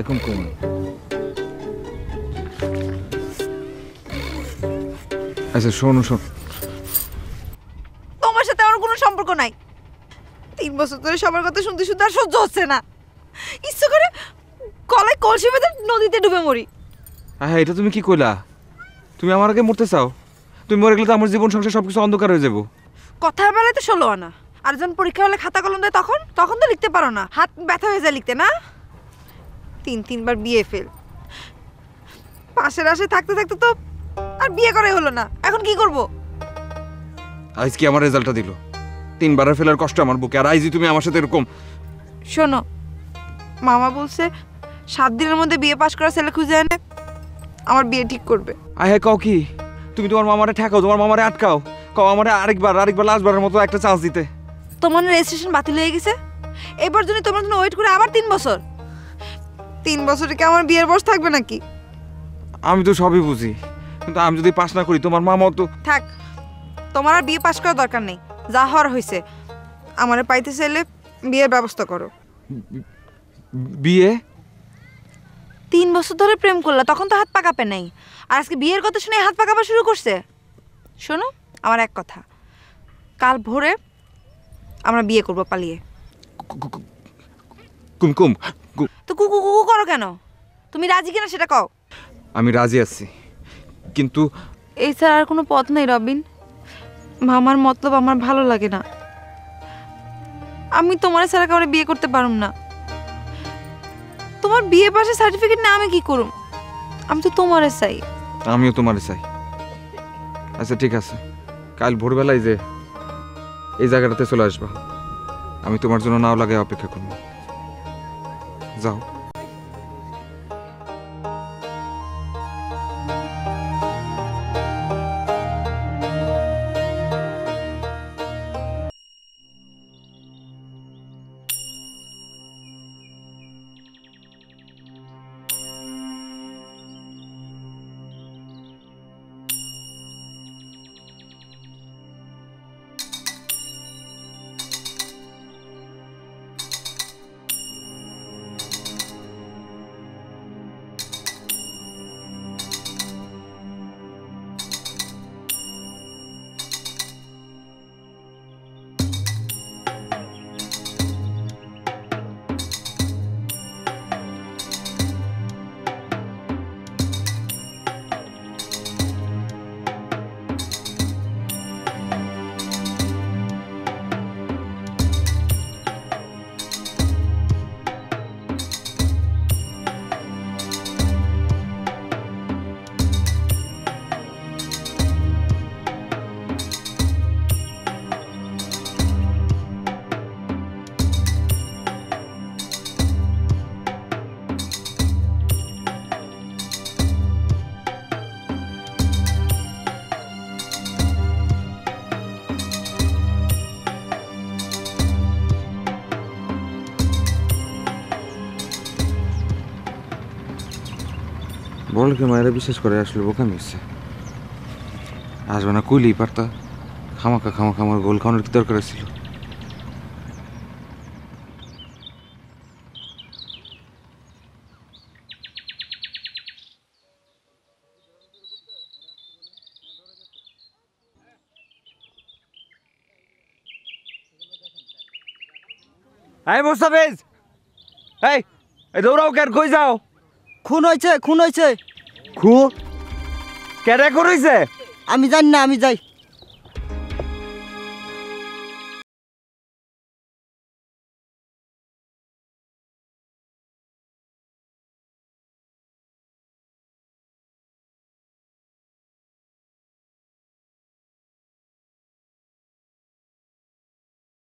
এখন কোন আচ্ছা শোনো শোন, তোমার সাথে আমার কোনো সম্পর্ক নাই। 3 বছর ধরে সবার কথা শুনতে শুনতে আর সহ্য হচ্ছে না, ইচ্ছে করে গলায় কলসি বেঁধে নদীতে ডুবে মরি। হ্যাঁ এটা তুমি কি কইলা? তুমি আমার আগে মরতে চাও? তুমি মরে গেলে তো আমার জীবন সংসার সবকিছু অন্ধকার হয়ে যাবো। কথার বেলায় তো 16 আনা, আর যখন পরীক্ষা হলে খাতা কলম দেয় তখন তখন তো লিখতে পারো না, হাত ব্যথা হয়ে যায় লিখতে না। 3-3বার বিয়ে ফেল, পাশের আশে থাকতে থাকতে তো আর বিয়ে করাই হলো না। এখন কি করব? আজ কি আমার রেজাল্টটা দিল? 3বার ফেলার কষ্ট আমার বুকে, আর আইজি তুমি আমার সাথে এরকম। শোনো, মামা বলছে 7 দিনের মধ্যে বিয়ে পাশ করা ছেলে খুঁজে এনে আমার বিয়ে ঠিক করবে। হ্যাঁ কও কি? তুমি তোমার মামারে ঠেকাও, তোমার মামারে আটকাও, কও আমারে আরেকবার লাস্টবারের মতো একটা চান্স দিতে। তোমার রেজিস্ট্রেশন বাতিল হয়ে গেছে, এবার যদি তোমার জন্য ওয়েট করে আবার 3 বছর, 3 বছরে কি আমার বিয়ের বয়স থাকবে নাকি? আমি তো সবই বুঝি, কিন্তু আমি যদি পাস না করি তোমার মামাও তো। থাক, তোমার আর বিয়ে পাশ করার দরকার নেই, যা হওয়ার হয়েছে। আমারে পাইতে চাইলে বিয়ের ব্যবস্থা করো। বিয়ে? 3 বছর ধরে প্রেম করলা, তখন তো হাত পা কাঁপে নাই, আর আজকে বিয়ের কথা শুনে হাত পা কাঁপা শুরু করছে। শোনো আমার এক কথা, কাল ভোরে আমরা বিয়ে করব পালিয়ে। কুমকুম, তো কুকু কুকু করো কেন? তুমি রাজি কিনা সেটা কও। আমি রাজি আছি, কিন্তু এছাড়া আর কোনো পথ নেই রবিন। মামার মতলব আমার ভালো লাগে না, আমি তোমার ছাড়া কাউরে বিয়ে করতে পারুম না। তোমার বিয়ে পাশে সার্টিফিকেট না আমি কি করুম? আমি তো তোমারে চাই। আমিও তোমারে চাই। আচ্ছা ঠিক আছে, কাল ভোরবেলায় যে এই জায়গাটাতে চলে আসবা, আমি তোমার জন্য নাও লাগে অপেক্ষা করবো। যাও। বল কি মায়েরা বিশ্বাস করে আসলে বোকামি হচ্ছে? আসবে না কইলেই পারতা, খামাখা আমার গোল খাওয়ানোর কি দরকার ছিল? এই মোস্তাফিজ, এই দৌড়াও, কেন কই যাও? খুন হয়েছে। খুন কেডা করেছে? আমি জানি না, আমি যাই।